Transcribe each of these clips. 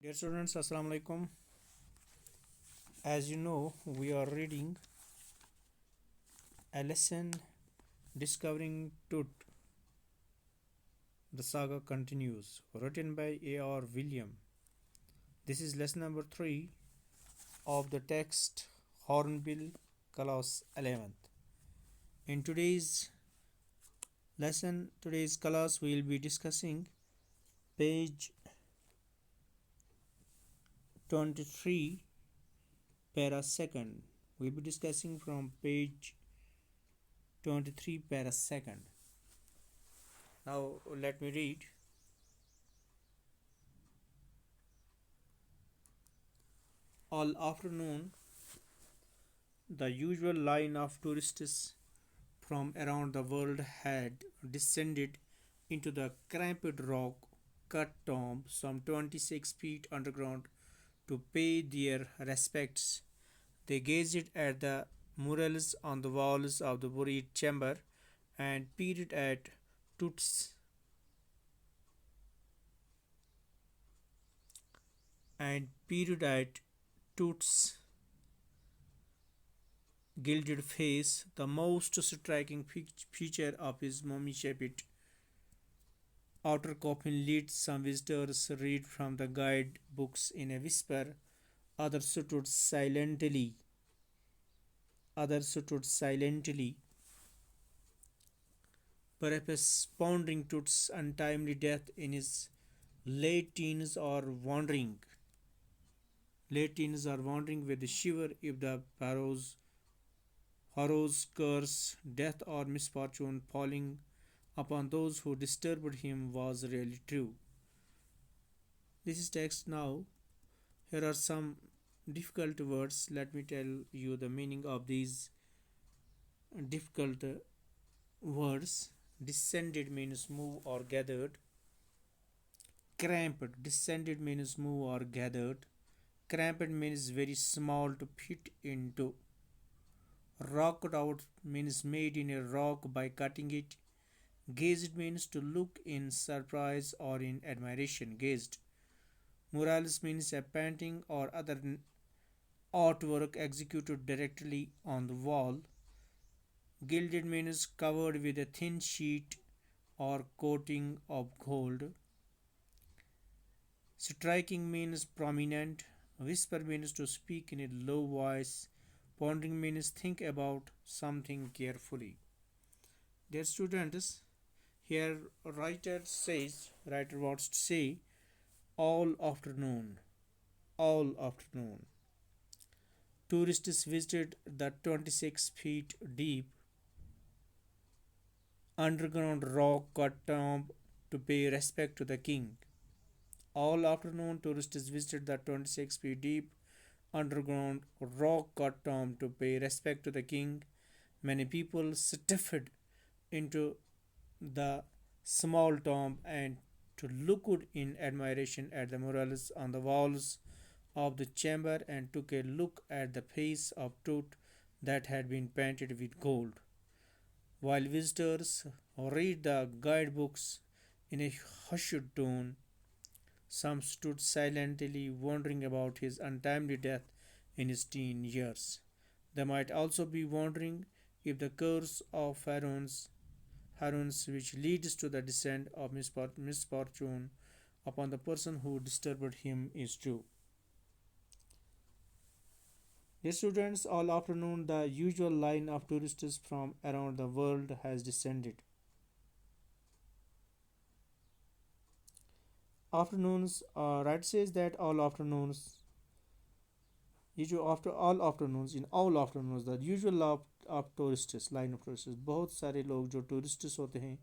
Dear students, Assalamu alaikum. As you know, we are reading a lesson Discovering Tut. The saga continues, written by A.R. William. This is lesson number 3 of the text Hornbill, class 11th. In today's class, we will be discussing page 23, para second. We'll be discussing from page 23, para second. Now let me read. All afternoon, the usual line of tourists from around the world had descended into the cramped rock cut tomb some 26 feet underground to pay their respects. They gazed at the murals on the walls of the buried chamber and peered at Tut's and peered at Tut's gilded face, the most striking feature of his mummy-shaped outer coffin. Let some visitors read from the guide books in a whisper. Others stood silently. Others stood silently, perhaps pondering Tut's untimely death in his late teens or wondering with a shiver if the Pharaoh's curse, death or misfortune falling upon those who disturbed him was really true. This is text now. Here are some difficult words. Let me tell you the meaning of these difficult words. Descended means move or gathered. Cramped. Descended means move or gathered. Cramped means very small to fit into. Rocked out means made in a rock by cutting it. Gazed means to look in surprise or in admiration. Gazed. Murals means a painting or other artwork executed directly on the wall. Gilded means covered with a thin sheet or coating of gold. Striking means prominent. Whisper means to speak in a low voice. Pondering means think about something carefully. Dear students, here writer wants to say all afternoon. Tourists visited the 26 feet deep underground rock cut tomb to pay respect to the king. All afternoon, tourists visited the 26 feet deep underground rock cut tomb to pay respect to the king. Many people stuffed into the small tomb and to look in admiration at the murals on the walls of the chamber and took a look at the face of Tut that had been painted with gold. While visitors read the guidebooks in a hushed tone, some stood silently wondering about his untimely death in his teen years. They might also be wondering if the curse of Pharaohs which leads to the descent of misfortune upon the person who disturbed him is true. Dear students, all afternoon the usual line of tourists from around the world has descended. Afternoons, right says that all afternoons, after all afternoons, the usual of tourists, line of tourists, बहुत सारे लोग जो tourists होते हैं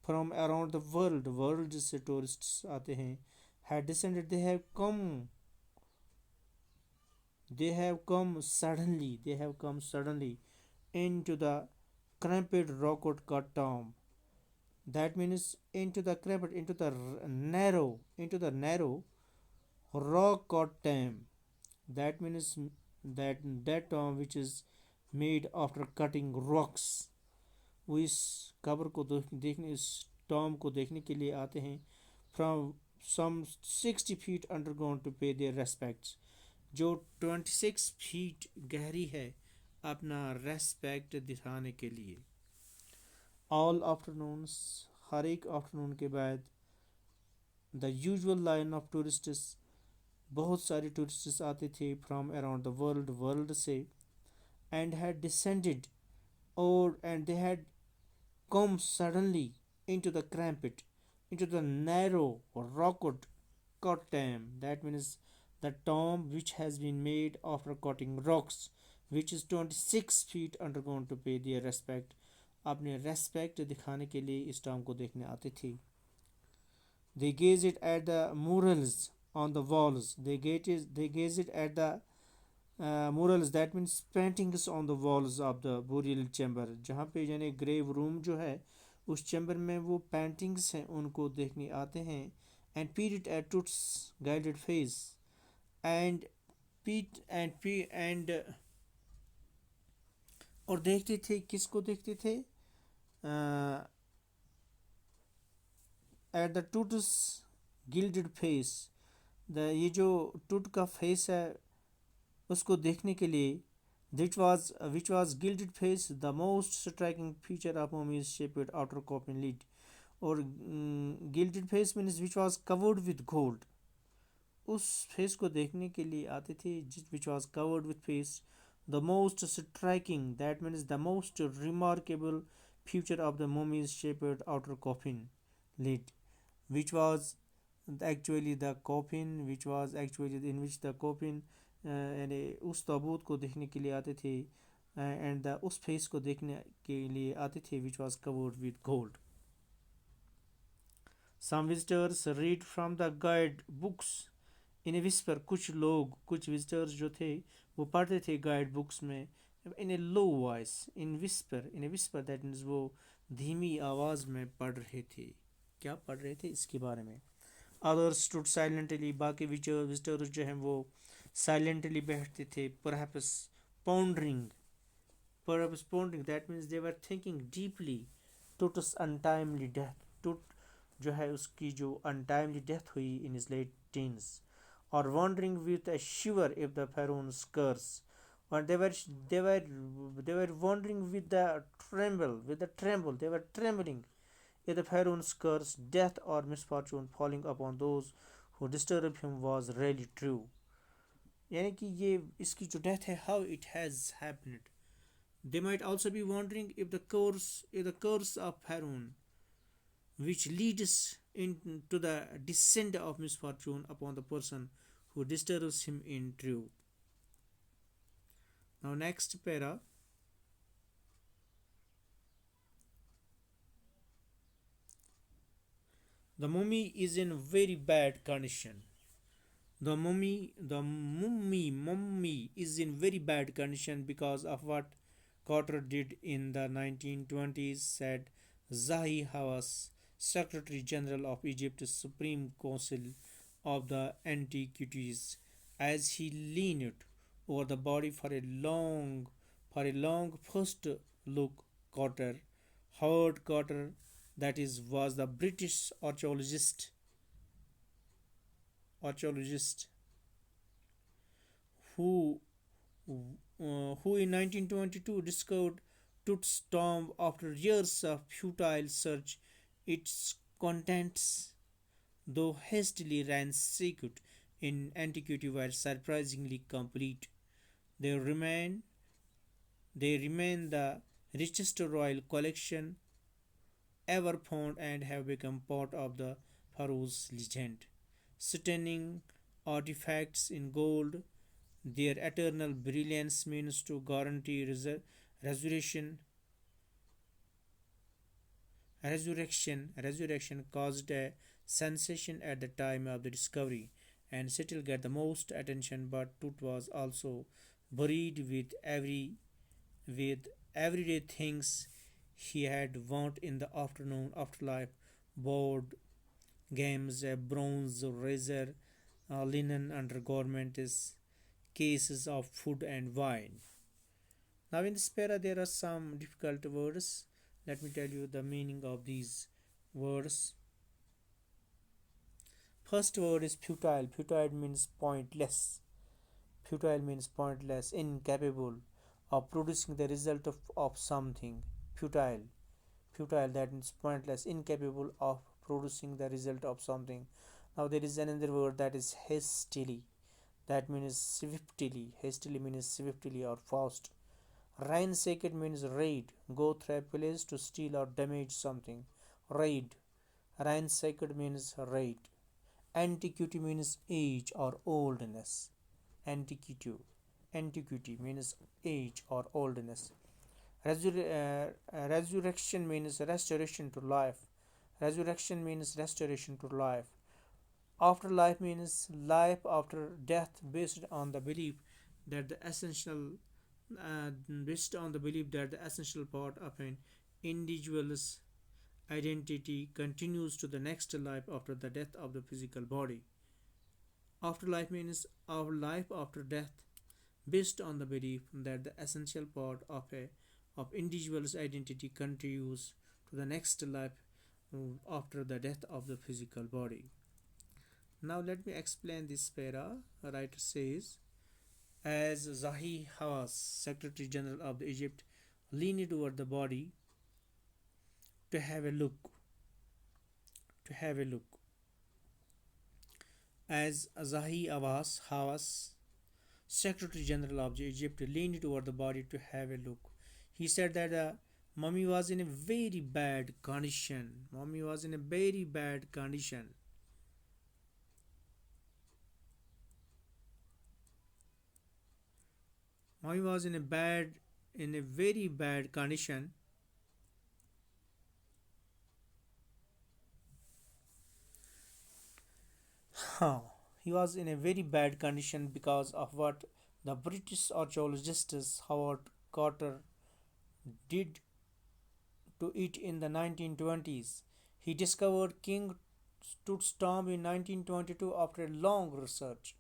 from around the world जिससे tourists आते हैं had descended. They have come suddenly into the cramped rock cut tomb. That means into the cramped, into the narrow rock cut tomb. That means that tomb which is made after cutting rocks. वो इस कब्र को देखने इस Tom को देखने के लिए आते हैं from some 60 feet underground to pay their respects. जो 26 फीट गहरी है अपना रेस्पेक्ट दिखाने के लिए. ऑल आफ्टरनून्स, हर एक आफ्टरनून के बाद the usual line of tourists, बहुत सारे टूरिस्ट्स आते थे from around the world, world से, एंड हैड डिसेंडेड और and they had come suddenly into the cramped, into the narrow rocked cut tomb. That means the tomb which has been made after cutting rocks, which is 26 feet underground to pay their respect. अपने respect दिखाने के लिए इस Tom को देखने आते थे. They gaze it at the murals on the walls. They gaze it at the murals, that means paintings on the walls of the burial chamber. जहाँ पे यानी ग्रेव रूम जो है उस चैम्बर में वो पेंटिंग्स हैं उनको देखने आते हैं. एंड पीट it at Toots guided face and पीट एंड और देखते थे, किसको देखते थे? At the Toots gilded face. ये जो टूट का फेस है उसको देखने के लिए, which was gilded face, the most striking feature of mummy's shaped outer coffin lid. और gilded face means which was covered with gold. उस फेस को देखने के लिए आते थे which was covered with face. The most striking, that means the most remarkable feature of the mummy's shaped outer coffin lid, which was actually the coffin, which was actually in which the coffin यानी उस ताबूत को देखने के लिए आते थे and उस फेस को देखने के लिए आते थे which was covered with gold. Some visitors read from the guide books in a whisper. कुछ विजिटर्स जो थे वो पढ़ते थे गाइड बुक्स में in a low voice, in a whisper that means वो धीमी आवाज़ में पढ़ रहे थे. क्या पढ़ रहे थे इसके बारे में. अदर्स स्टूड साइलेंटली, बाकी विजिटर्स जो हैं वो साइलेंटली बैठते थे. perhaps pondering, that means they were thinking deeply. Tutus untimely death, Tut जो है उसकी जो untimely death हुई in his late teens, or wondering with a shiver if the pharaoh's curse, or they were wondering with the tremble, they were trembling if the pharaoh's curse, death or misfortune falling upon those who disturb him was really true. यानी कि ये इसकी जो death है, how it has happened. They might also be wondering if the curse of Pharaoh which leads in to the descend of misfortune upon the person who disturbs him in true. Now next para. The mummy is in very bad condition. The mummy is in very bad condition because of what Carter did in the 1920s, said Zahi Hawass, Secretary General of Egypt's Supreme Council of the Antiquities, as he leaned over the body for a long first look. Howard Carter, that is, was the British archaeologist who in 1922 discovered Tut's tomb after years of futile search. Its contents, though hastily ransacked in antiquity, were surprisingly complete. They remain the richest royal collection ever found and have become part of the pharaoh's legend. Stunning artifacts in gold, their eternal brilliance means to guarantee resurrection. Resurrection caused a sensation at the time of the discovery and still get the most attention, but Tut was also buried with everyday things he had want in the afterlife: board games, a bronze razor, linen undergarments, cases of food and wine. Now, in this para, there are some difficult words. Let me tell you the meaning of these words. First word is futile. Futile means pointless. Futile means pointless, incapable of producing the result of something. Futile. Futile, that means pointless, incapable of producing the result of something. Now there is another word that is hastily. That means swiftly. Hastily means swiftly or fast. Ransacked means raid. Go through a place to steal or damage something. Raid. Ransacked means raid. Antiquity means age or oldness. Antiquity. Antiquity means age or oldness. Resurrection means restoration to life. Resurrection means restoration to life. Afterlife means life after death that the essential based on the belief that the essential part of an individual's identity continues to the next life after the death of the physical body. Afterlife means our life after death, based on the belief that the essential part of individual's identity continues to the next life after the death of the physical body. Now let me explain this para. The writer says, as Zahi Hawass, Secretary General of Egypt, leaned over the body to have a look, to have a look. As Zahi Hawass, Secretary General of Egypt, leaned over the body to have a look, he said that the mummy was in a very bad condition. Mummy was in a very bad condition. Mummy was in a very bad condition. He was in a very bad condition because of what the British archaeologist Howard Carter did to it in the 1920s. He discovered King Tut's tomb in 1922 after a long research.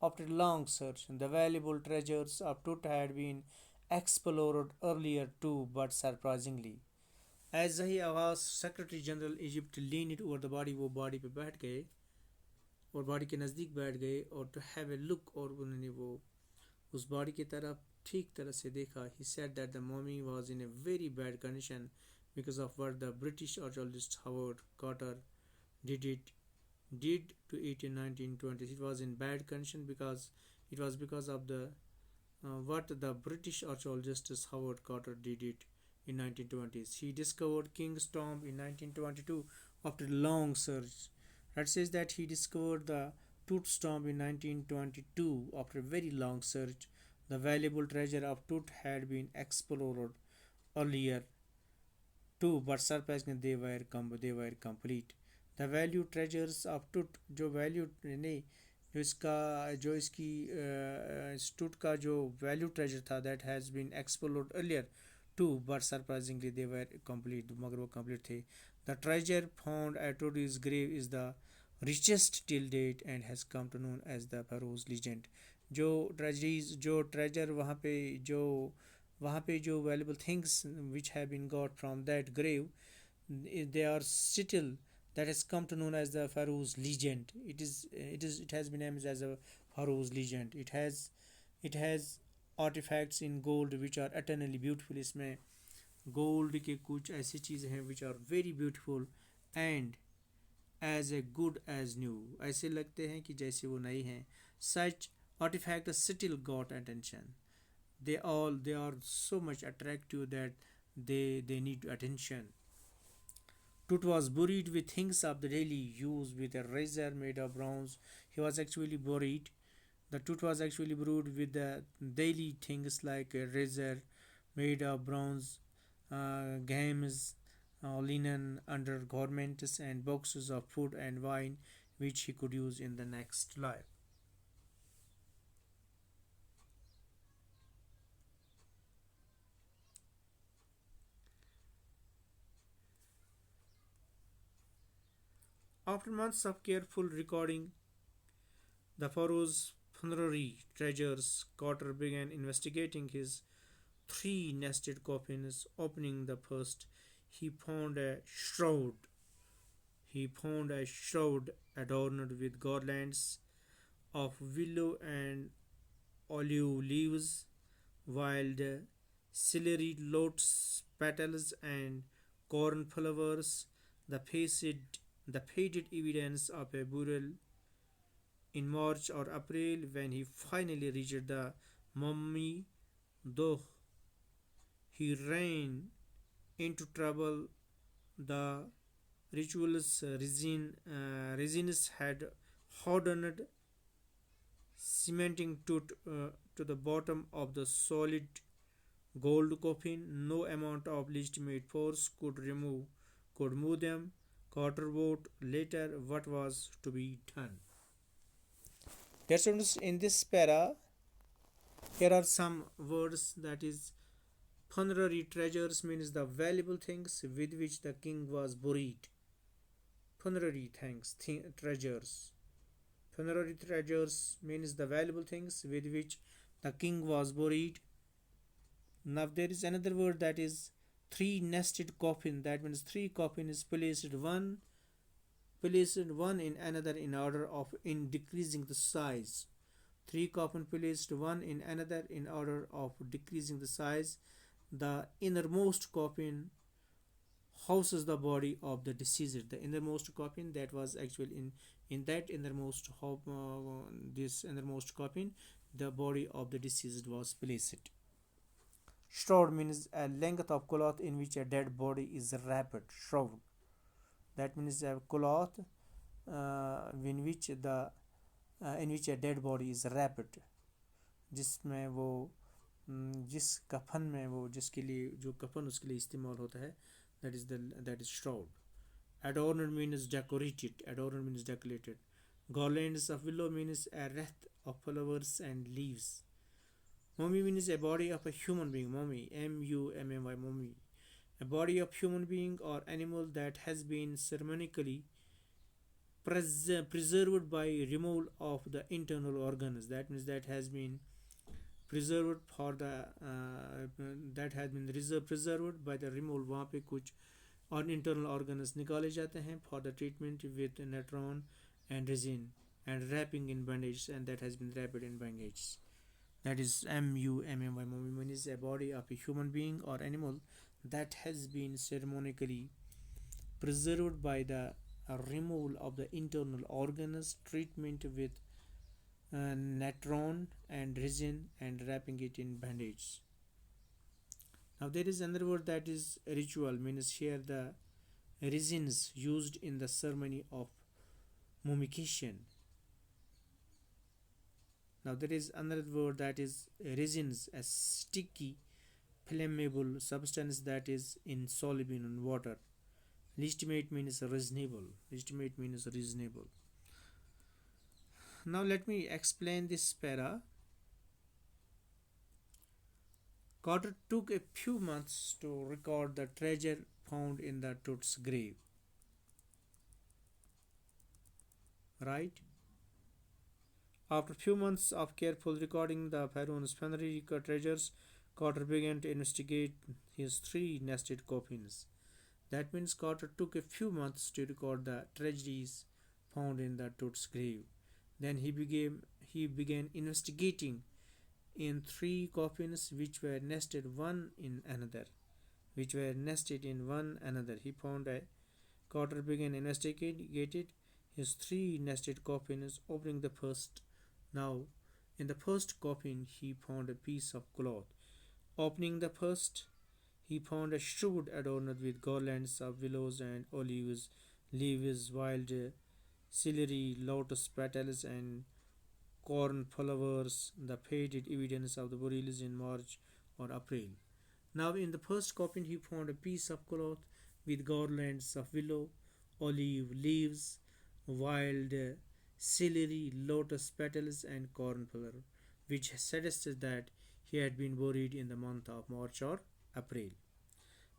After a long search, the valuable treasures of Tut had been explored earlier too, but surprisingly. As ही आवाज secretary general Egypt lean over the body, वो body पे बैठ गए और body के नज़दीक बैठ गए और टू हैव ए लुक, और उन्होंने वो उस बॉडी की तरफ ठीक तरह से देखा. He said that the mummy was in a very bad condition because of what the British archaeologist Howard Carter did to it in 1920s. It was in bad condition because it was because of the what the British archaeologist Howard Carter did it in 1920s. He discovered King's tomb in 1922 after a long search. That says that he discovered the Tut's tomb in 1922 after a very long search. The valuable treasure of Tut had been explored earlier too, but surprisingly they were complete. The value treasures of Tut, जो value नहीं, जो इसकी Tut का जो value treasure था, that has been explored earlier too, but surprisingly they were complete. मगर वो complete थे. The treasure found at Tut's grave is the richest till date and has come to known as the Pharaoh's legend. जो treasure वहाँ पे जो valuable things which have been got from that grave, they are still, that has come to known as the Pharaoh's legend. It has been named as a Pharaoh's legend. It has artifacts in gold which are eternally beautiful. इसमें gold के कुछ ऐसी चीज़ें हैं which are very beautiful and as a good as new. ऐसे लगते हैं कि जैसे वो नई हैं. Such artifacts still got attention. They are so much attractive that they need attention. Tut was buried with things of the daily use with a razor made of bronze. He was actually buried. The Tut was actually buried with the daily things like a razor made of bronze, games, linen, undergarments, and boxes of food and wine, which he could use in the next life. After months of careful recording the pharaoh's funerary treasures, Carter began investigating his three nested coffins. Opening the first, he found a shroud. He found a shroud adorned with garlands of willow and olive leaves, wild celery, lotus petals, and cornflowers, the faded, the faded evidence of a burial in March or April when he finally reached the mummy, though he ran into trouble. The ritual's resins had hardened, cementing to the bottom of the solid gold coffin. No amount of legitimate force could move them. Carter wrote later what was to be done. Dear students, in this para, here are some words that is funerary treasures means the valuable things with which the king was buried. Funerary treasures. Funerary treasures means the valuable things with which the king was buried. Now there is another word that is three nested coffin. That means three coffins placed one in another in order of in decreasing the size. Three coffin placed one in another in order of decreasing the size. The innermost coffin houses the body of the deceased. The innermost coffin that was actually in that innermost this innermost coffin, the body of the deceased was placed. Shroud means a length of cloth in which a dead body is wrapped. Shroud. That means a cloth in which a dead body is wrapped. जिसमें वो जिस कफन में वो जिसके लिए जो कफन उसके लिए इस्तेमाल होता है that is shroud. Adorned means decorated. Adorned means decorated. Garlands of willow means a wreath of flowers and leaves. Mummy means a body of a human being. Mummy, M-U-M-M-Y, mummy. A body of human being or animal that has been ceremonically preserved by removal of the internal organs. That means that has been preserved for the that has been preserved by the removal. वहाँ पे कुछ और internal organs निकाले जाते हैं for the treatment with natron and resin and wrapping in bandage, and that has been wrapped in bandage. That is M-U-M-M-Y. Mummy is a body of a human being or animal that has been ceremonically preserved by the removal of the internal organs, treatment with natron and resin, and wrapping it in bandage. Now there is another word that is ritual, means here the resins used in the ceremony of mummification. Now there is another word that is resins, a sticky, flammable substance that is insoluble in water. Legitimate means reasonable. Legitimate means reasonable. Now let me explain this para. Carter took a few months to record the treasure found in the Tut's grave. Right? After a few months of careful recording the pharaoh's funerary treasures, Carter began to investigate his three nested coffins. That means Carter took a few months to record the tragedies found in the Tut's grave. Then he began investigating in three coffins which were nested one in another. He found a Carter began investigated his three nested coffins, opening the first. Now, in the first coffin, he found a piece of cloth. Opening the first, he found a shroud adorned with garlands of willows and olives, leaves, wild celery, lotus petals, and cornflowers, the faded evidence of the burials in March or April. Now, in the first coffin, he found a piece of cloth with garlands of willow, olive leaves, wild celery, lotus petals, and cornflower, which suggested that he had been buried in the month of March or April.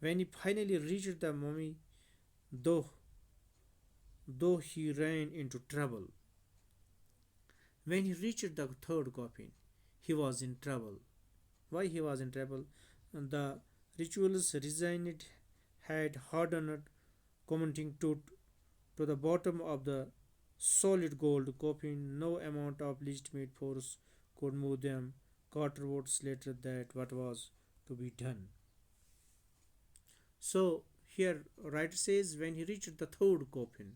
When he finally reached the mummy, though he ran into trouble. When he reached the third coffin, he was in trouble. Why he was in trouble? The rituals resigned had hardened, commenting to the bottom of the solid gold coffin. No amount of legitimate force could move them. Carter wrote later that what was to be done. So here writer says when he reached the third coffin,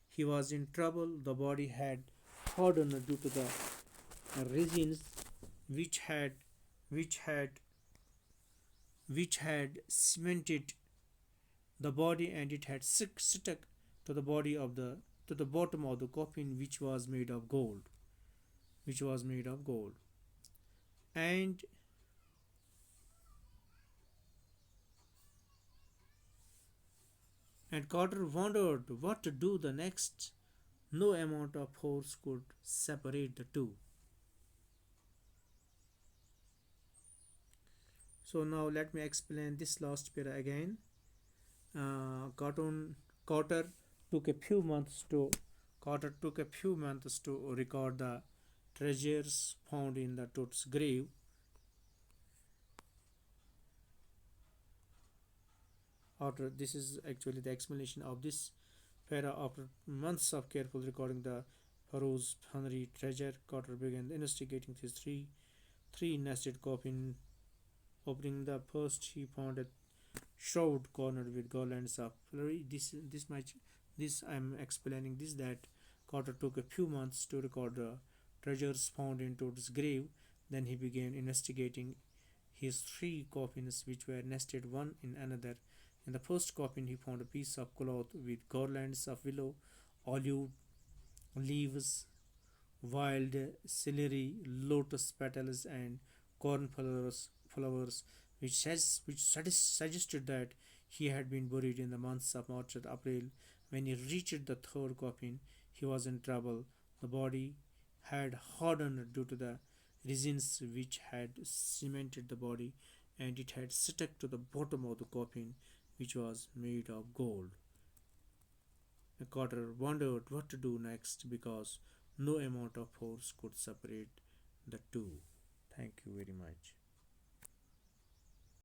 he was in trouble. The body had hardened due to the resins which had which had which had cemented the body, and it had stuck to the body of the to the bottom of the coffin, which was made of gold. And and Carter wondered what to do the next. No amount of force could separate the two. So now let me explain this last para again. Cotton Carter took a few months to Carter took a few months to record the treasures found in the Tut's grave. After this is actually the explanation of this para. After months of careful recording the Pharaoh's funerary treasure, Carter began investigating his three nested coffin. Opening the first, he found a shroud cornered with garlands of flowers. This I'm explaining this that Carter took a few months to record the treasures found in Toad's grave. Then he began investigating his three coffins, which were nested one in another. In the first coffin, he found a piece of cloth with garlands of willow, olive leaves, wild celery, lotus petals, and cornflowers, which suggested that he had been buried in the months of March and April. When he reached the third coffin, he was in trouble. The body had hardened due to the resins which had cemented the body, and it had stuck to the bottom of the coffin, which was made of gold. Carter wondered what to do next because no amount of force could separate the two. Thank you very much.